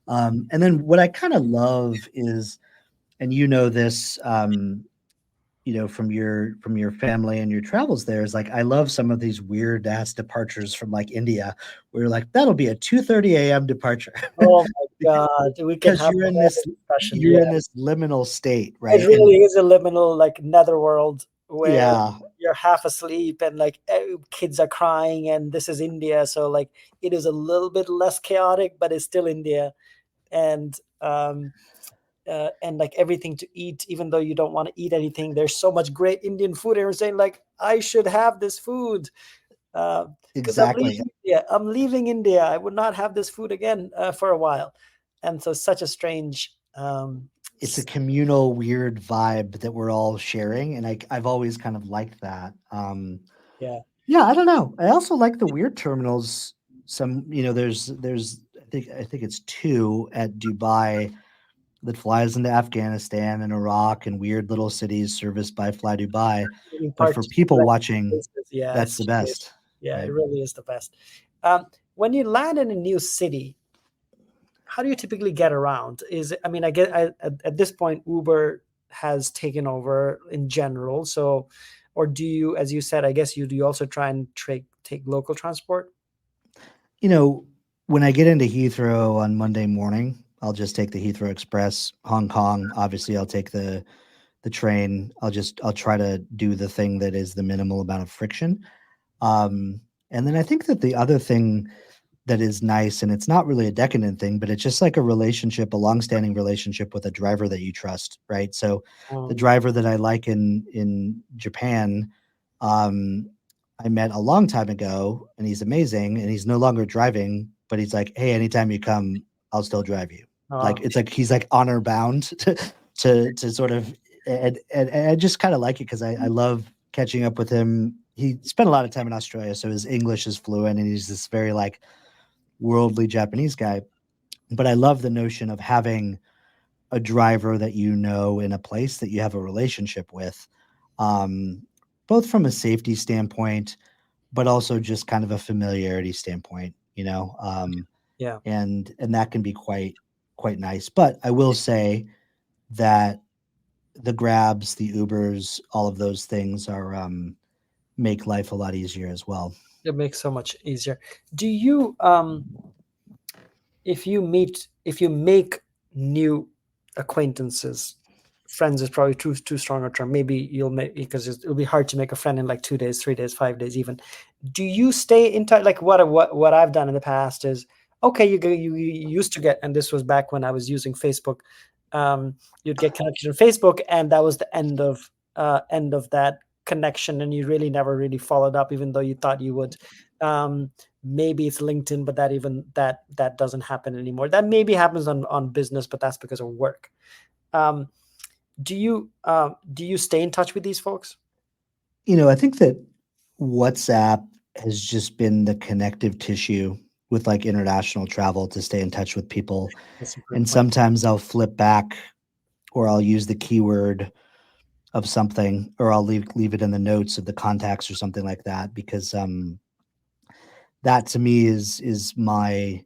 And then what I kind of love is, and this, from your family and your travels there, is like I love some of these weird ass departures from like India, where you're like that'll be a 2:30 a.m. departure Oh my God, we can because have you're a in whole this discussion. you're Yeah, in this liminal state, it right? And really is a liminal like netherworld where yeah, you're half asleep and like kids are crying, and this is India, so like it is a little bit less chaotic, but it's still India, and and like everything to eat, even though you don't want to eat anything, there's so much great Indian food, and you're saying like I should have this food because exactly. I'm leaving India. I would not have this food again for a while, and so such a strange. It's a communal weird vibe that we're all sharing, and I've always kind of liked that. Yeah, Yeah, I don't know. I also like the weird terminals. Some, there's I think it's two at Dubai that flies into Afghanistan and Iraq and weird little cities serviced by Fly Dubai. in But part for people like watching, places. Yeah, that's the best, yeah, it right? really is the best. When you land in a new city, how do you typically get around? Is it, I mean, at this point Uber has taken over in general, so, or do you, as you said, I guess you do you also try and take local transport? You know, when I get into Heathrow on Monday morning, I'll just take the Heathrow Express. Hong Kong, obviously, I'll take the train. I'll try to do the thing that is the minimal amount of friction. Um, and then I think that the other thing that is nice, and it's not really a decadent thing, but it's just like a relationship, a long-standing relationship with a driver that you trust, right? So the Um, driver that I like in Japan, um, I met a long time ago, and he's amazing, and he's no longer driving, but he's like, "Hey, anytime you come, I'll still drive you." Like uh, it's like he's like honor bound to sort of, and I just kind of like it because I love catching up with him. He spent a lot of time in Australia, so his English is fluent, and he's this very like worldly Japanese guy. But I love the notion of having a driver that you know in a place that you have a relationship with, um, both from a safety standpoint, but also just kind of a familiarity standpoint, you know, yeah, and that can be quite nice. But I will say that the Grabs, the Ubers, all of those things are make life a lot easier as well. it makes so much easier. Do you if you make new acquaintances, friends is probably too strong a term. Maybe you'll make, because it'll be hard to make a friend in like 2 days, 3 days, 5 days even. Do you stay in touch? Like what I've done in the past is, okay, you used to get, and this was back when I was using Facebook. You'd get connected on Facebook, and that was the end of that connection, and you really never really followed up, even though you thought you would. Um, Maybe it's LinkedIn, but that doesn't happen anymore. That maybe happens on business, but that's because of work. Um, do you stay in touch with these folks? You know, I think that WhatsApp has just been the connective tissue with like international travel to stay in touch with people. That's a great And point. sometimes I'll flip back or I'll use the keyword of something or I'll leave it in the notes of the contacts or something like that because that to me is my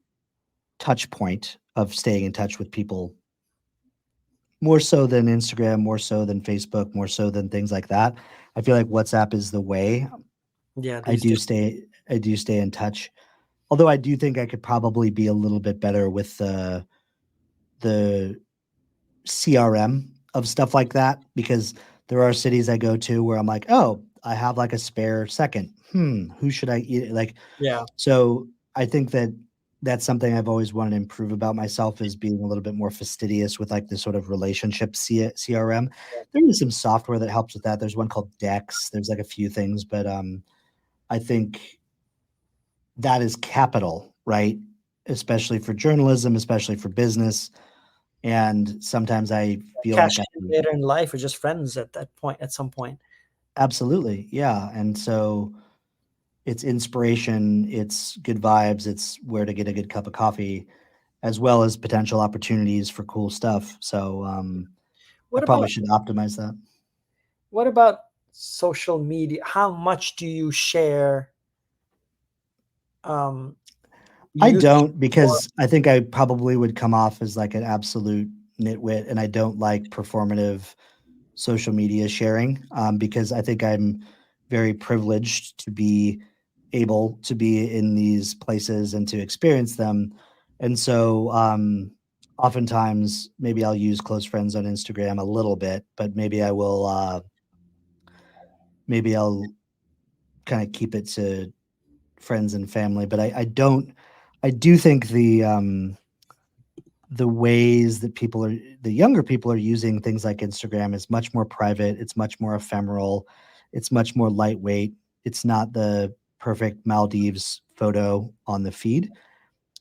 touch point of staying in touch with people more so than Instagram, more so than Facebook, more so than things like that. I feel like WhatsApp is the way. Yeah, I these do days. stay I do stay in touch. Although I do think I could probably be a little bit better with the CRM of stuff like that because there are cities I go to where I'm like, "Oh, I have like a spare second. Who should I eat?" Like, Yeah, so I think that that's something I've always wanted to improve about myself is being a little bit more fastidious with like the sort of relationship CRM. There is some software that helps with that. There's one called Dex. There's like a few things, but I think that is capital, right? Especially for journalism, especially for business. And sometimes I feel cash like I in later in life, or just friends at that point, at some point. absolutely, yeah. And so it's inspiration, it's good vibes, it's where to get a good cup of coffee, as well as potential opportunities for cool stuff. So I What probably about should optimize that. what about social media? How much do you share? I You don't or because I think I probably would come off as like an absolute nitwit, and I don't like performative social media sharing because I think I'm very privileged to be able to be in these places and to experience them. And so, oftentimes, maybe I'll use close friends on Instagram a little bit, but maybe I'll kind of keep it to friends and family. But I don't, I do think the ways that the younger people are using things like Instagram is much more private, it's much more ephemeral, it's much more lightweight. It's not the perfect Maldives photo on the feed.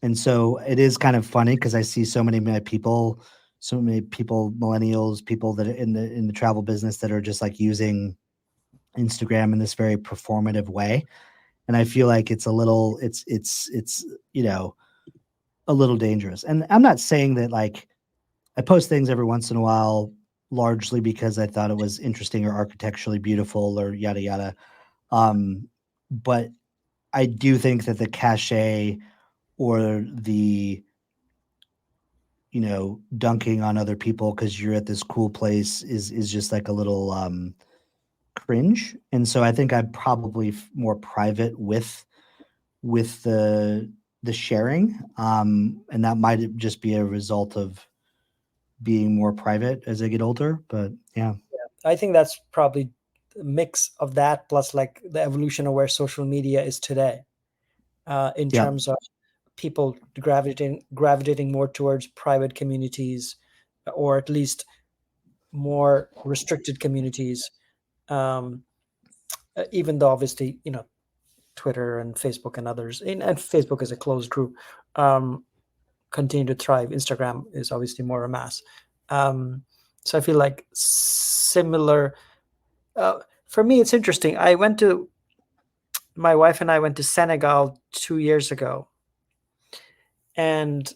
And so it is kind of funny because I see so many people, millennials, people that are in the travel business that are just like using Instagram in this very performative way. And I feel like it's you know, a little dangerous. And I'm not saying that like I post things every once in a while, largely because I thought it was interesting or architecturally beautiful or yada yada. Um, but I do think that the cachet or the dunking on other people because you're at this cool place is just like a little cringe. And so I think I'm probably more private with the the sharing, and that might just be a result of being more private as I get older. But yeah, I think that's probably a mix of that plus like the evolution of where social media is today, in yeah. terms of people gravitating more towards private communities, or at least more restricted communities. Um, Even though obviously, Twitter and Facebook and others, and Facebook is a closed group, um, continue to thrive. Instagram is obviously more a mass. Um, so I feel like similar. For me, it's interesting. My wife and I went to Senegal 2 years ago, and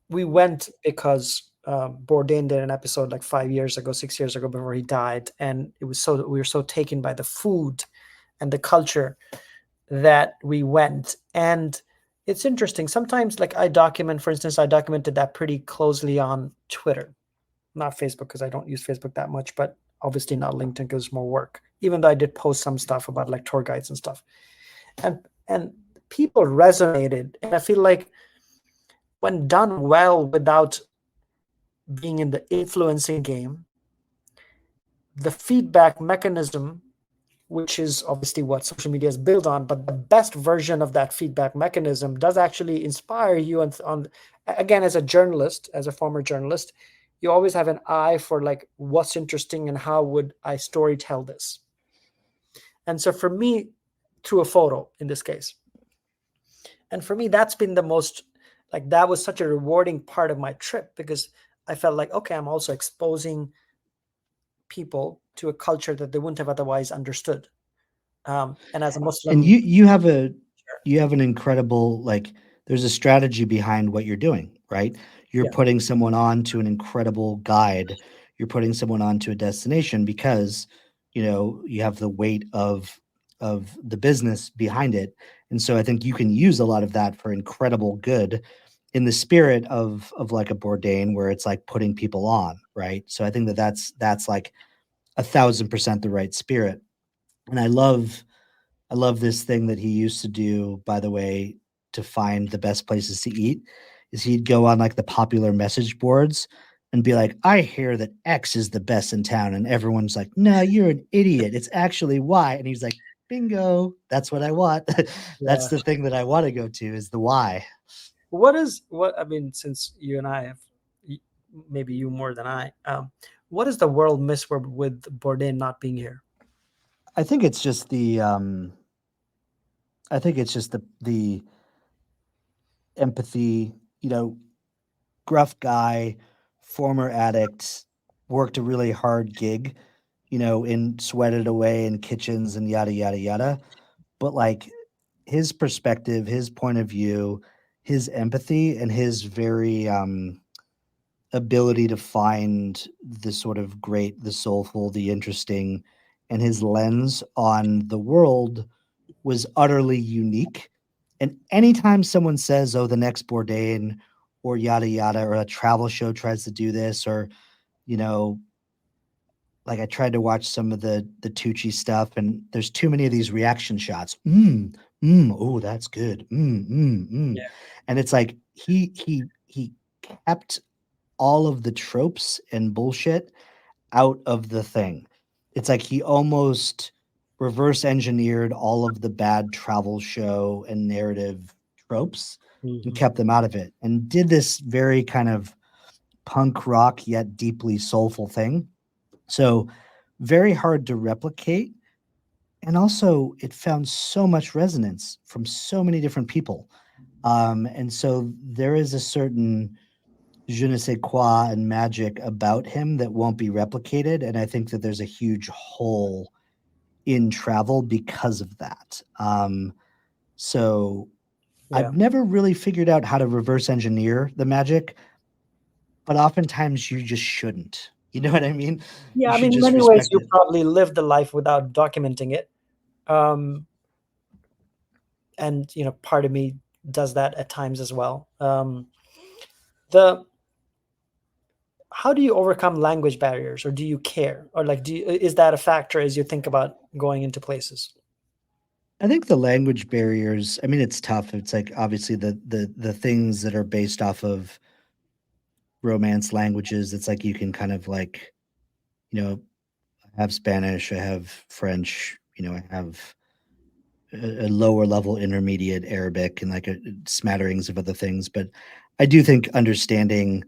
we went because Bourdain did an episode like 5 years ago, 6 years ago before he died, and we were so taken by the food and the culture that we went. And it's interesting. Sometimes, like for instance, I documented that pretty closely on Twitter, not Facebook because I don't use Facebook that much, but obviously not LinkedIn because it's more work. Even though I did post some stuff about like tour guides and stuff, and people resonated, and I feel like when done well without being in the influencing game, the feedback mechanism, which is obviously what social media is built on, but the best version of that feedback mechanism does actually inspire you. And again, as a journalist, as a former journalist, you always have an eye for like what's interesting and how would I story tell this. And so for me, through a photo in this case, and for me, that's been the most, like, that was such a rewarding part of my trip, because I felt like, okay, I'm also exposing people to a culture that they wouldn't have otherwise understood. And as a And Muslim, you have an incredible, like, there's a strategy behind what you're doing, right? You're yeah, putting someone on to an incredible guide. You're putting someone on to a destination because, you have the weight of the business behind it. And so I think you can use a lot of that for incredible good in the spirit of like a Bourdain where it's like putting people on, right? So I think that's like 1,000% the right spirit. And I love this thing that he used to do, by the way, to find the best places to eat, is he'd go on like the popular message boards and be like, I hear that X is the best in town. And everyone's like, no, you're an idiot. It's actually Y. And he's like, bingo, that's what I want. That's yeah. the thing that I want to go to is the Y. What I mean, since you and I have, maybe you more than I, what does the world miss with Bourdain not being here? I think it's just the empathy, gruff guy, former addict, worked a really hard gig, and sweated away in kitchens and yada yada yada. But like his perspective, his point of view, his empathy, and his very ability to find the sort of great, the soulful, the interesting, and his lens on the world was utterly unique. And anytime someone says, "Oh, the next Bourdain," or yada yada, or a travel show tries to do this, or you know, like I tried to watch some of the Tucci stuff, and there's too many of these reaction shots. Oh, that's good. Yeah. And it's like he kept all of the tropes and bullshit out of the thing. It's like he almost reverse engineered all of the bad travel show and narrative tropes and Hmm. kept them out of it and did this very kind of punk rock yet deeply soulful thing. So very hard to replicate. And also, it found so much resonance from so many different people. And so there is a certain je ne sais quoi and magic about him that won't be replicated. And I think that there's a huge hole in travel because of that. So Yeah. I've never really figured out how to reverse engineer the magic, but oftentimes you just shouldn't. You know what I mean? Yeah. You I should mean, in just many ways, respect you it. probably lived the life without documenting it. Um, and, part of me does that at times as well. The How do you overcome language barriers, or do you care, or like, is that a factor as you think about going into places? I think the language barriers, I mean, it's tough. It's like obviously the things that are based off of romance languages, it's like you can kind of like, you know, I have Spanish, I have French, I have a lower level intermediate Arabic and like smatterings of other things. But I do think understanding,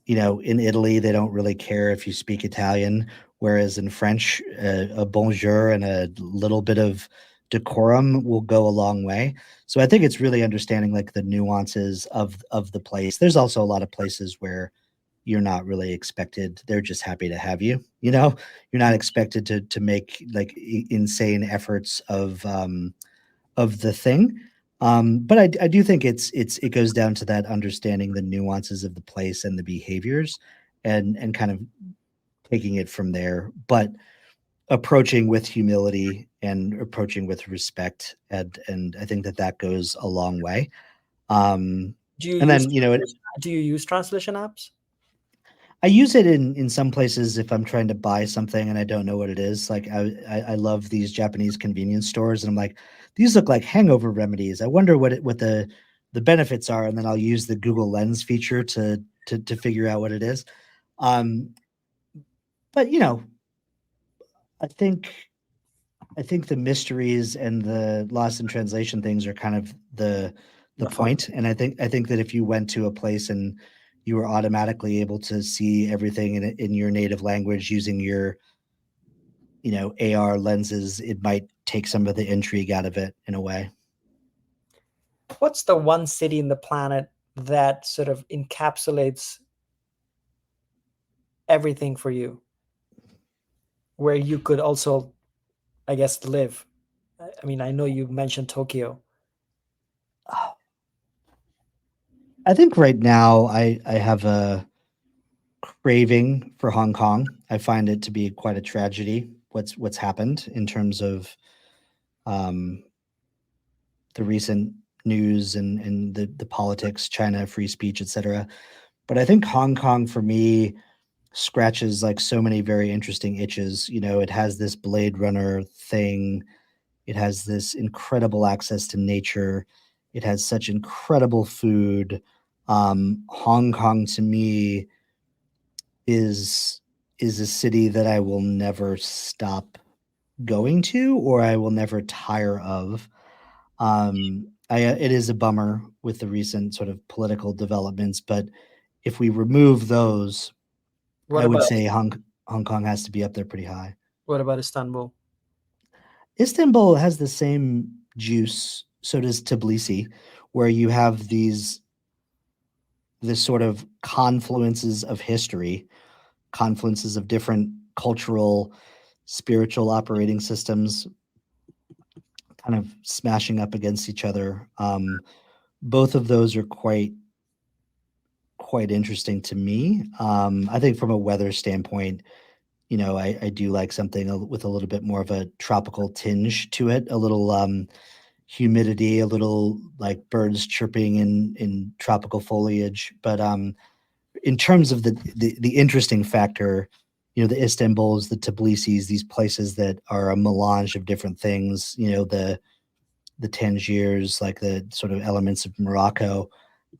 in Italy, they don't really care if you speak Italian, whereas in French, a bonjour and a little bit of decorum will go a long way. So I think it's really understanding like the nuances of the place. There's also a lot of places where you're not really expected. They're just happy to have you. You're not expected to make like insane efforts of the thing. But I do think it goes down to that understanding the nuances of the place and the behaviors, and kind of taking it from there, but approaching with humility and approaching with respect, and I think that that goes a long way. Um, Do you and use then translation apps? I use it in some places if I'm trying to buy something and I don't know what it is. Like I love these Japanese convenience stores, and I'm like, these look like hangover remedies. I wonder what the benefits are, and then I'll use the Google Lens feature to figure out what it is. Um, but I think I think the mysteries and the lost in translation things are kind of the The fun. point. And I think that if you went to a place and you were automatically able to see everything in your native language using your AR lenses, it might take some of the intrigue out of it in a way. What's the one city in the planet that sort of encapsulates everything for you, where you could also, I guess, live? I mean, I know you mentioned Tokyo. I think right now I have a craving for Hong Kong. I find it to be quite a tragedy what's happened in terms of um, the recent news and the politics, China, free speech, etc. But I think Hong Kong for me scratches like so many very interesting itches. It has this Blade Runner thing. It has this incredible access to nature. It has such incredible food. Hong Kong to me is is a city that I will never stop going to, or I will never tire of. It is a bummer with the recent sort of political developments, but if we remove those, What I would about say Hong Kong has to be up there pretty high. Istanbul? Istanbul has the same juice, so does Tbilisi, where you have this sort of confluences of history, confluences of different cultural, spiritual operating systems kind of smashing up against each other. Both of those are quite interesting to me. I think from a weather standpoint, I do like something with a little bit more of a tropical tinge to it, a little humidity, a little like birds chirping in tropical foliage. But in terms of the interesting factor, the Istanbuls, the Tbilisis, these places that are a melange of different things, the Tangiers, like the sort of elements of Morocco,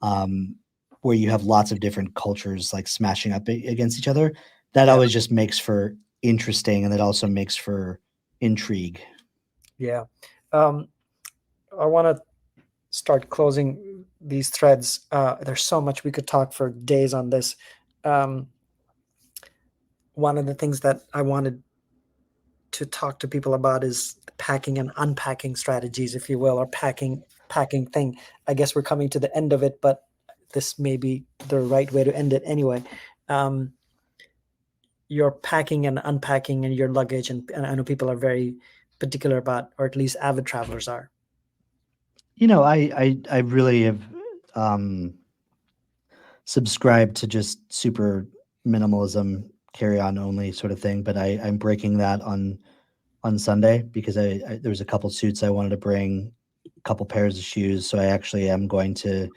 um, where you have lots of different cultures like smashing up against each other. That Yeah, always just makes for interesting, and that also makes for intrigue. yeah. Um, I want to start closing these threads. There's so much we could talk for days on this. Um, one of the things that I wanted to talk to people about is packing and unpacking strategies, if you will, or packing thing. I guess we're coming to the end of it, but this may be the right way to end it anyway. Um, you're packing and unpacking and your luggage, and I know people are very particular about, or at least avid travelers are. I really have um, subscribed to just super minimalism, carry on only sort of thing. But I'm breaking that on Sunday because there was a couple suits I wanted to bring, a couple pairs of shoes. So I actually am going to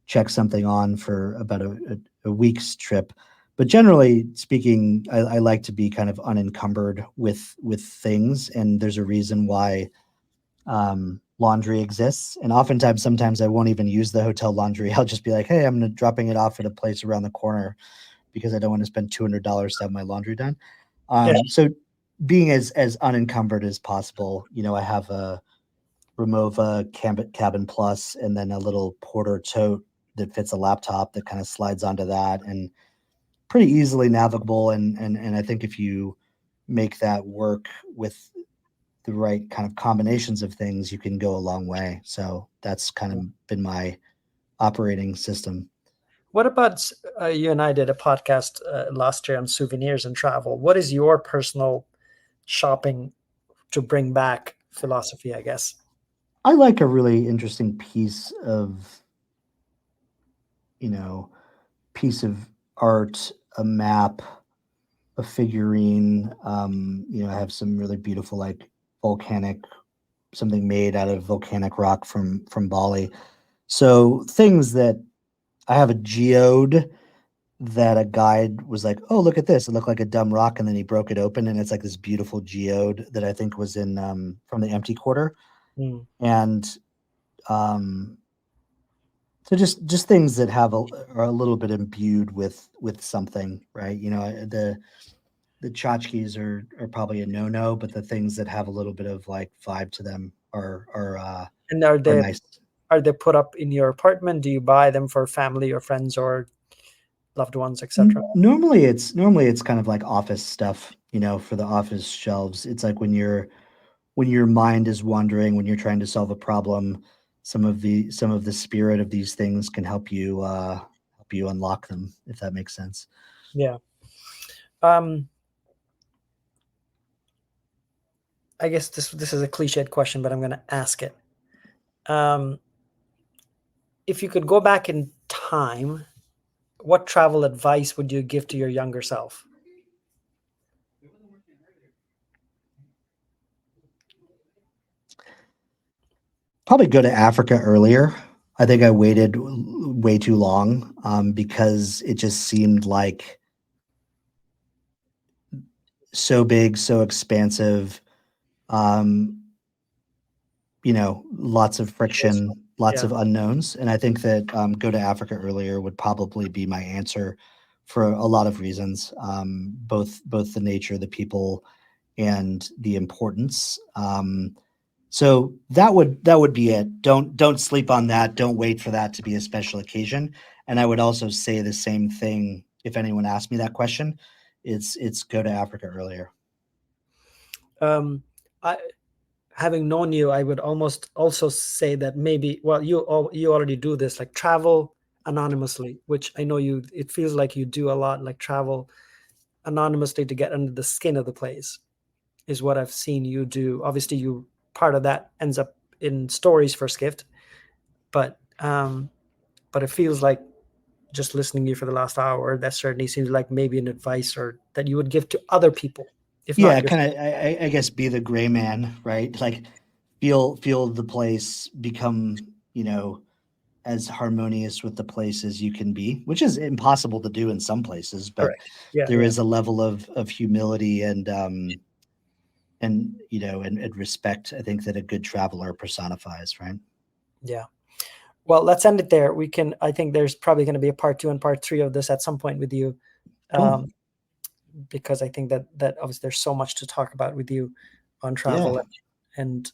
check something on for about a week's trip. But generally speaking, I like to be kind of unencumbered with things, and there's a reason why laundry exists. And oftentimes, sometimes I won't even use the hotel laundry. I'll just be like, hey, I'm dropping it off at a place around the corner because I don't want to spend $200 to have my laundry done. Yeah. So being as unencumbered as possible, I have a Remova Cabin Plus and then a little Porter tote that fits a laptop that kind of slides onto that and pretty easily navigable. And I think if you make that work with the right kind of combinations of things, you can go a long way. So that's kind of been my operating system. What about you and I did a podcast last year on souvenirs and travel. What is your personal shopping to bring back philosophy, I guess? I like a really interesting piece of, you know, piece of art, a map, a figurine. I have some really beautiful like volcanic something made out of volcanic rock from Bali. So things that I have a geode that a guide was like, "Oh, look at this! It looked like a dumb rock," and then he broke it open, and it's like this beautiful geode that I think was in from the Empty Quarter, Mm. and um, so just things that are a little bit imbued with something, right? The tchotchkes are probably a no-no, but the things that have a little bit of like vibe to them And are nice. are they put up in your apartment? Do you buy them for family or friends or loved ones, etc.? Normally it's kind of like office stuff, for the office shelves. It's like when your mind is wandering, when you're trying to solve a problem, some of the spirit of these things can help you unlock them, if that makes sense. Yeah. Um, I guess this is a cliched question, but I'm going to ask it. Um, if you could go back in time, what travel advice would you give to your younger self? Probably go to Africa earlier. I think I waited way too long because it just seemed like so big, so expansive. Um, lots of friction, lots Yeah. of unknowns. And I think that go to Africa earlier would probably be my answer for a lot of reasons, both the nature, the people, and the importance. So that would be it. Don't sleep on that. Don't wait for that to be a special occasion. And I would also say the same thing if anyone asked me that question. It's go to Africa earlier. Um, I, having known you, I would almost also say that maybe, well, you already do this, like travel anonymously, which I know you. It feels like you do a lot, like travel anonymously to get under the skin of the place, is what I've seen you do. Obviously, you part of that ends up in stories for Skift, but but it feels like just listening to you for the last hour, that certainly seems like maybe an advice or that you would give to other people, if not Yeah, your. kind of. I guess be the gray man, right? Like feel the place, become as harmonious with the place as you can be, which is impossible to do in some places, but Correct. Yeah, there yeah, is a level of humility and respect. I think that a good traveler personifies, right? yeah. Well, let's end it there. I think there's probably going to be a part two and part three of this at some point with you, Cool. um, because I think that obviously there's so much to talk about with you on travel, Yeah. and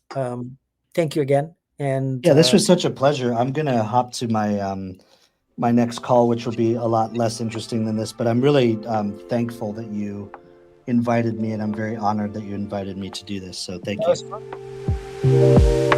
thank you again. And Yeah, this was such a pleasure. I'm gonna hop to my next call, which will be a lot less interesting than this, but I'm really thankful that you invited me, and I'm very honored that you invited me to do this. So thank that you. was fun.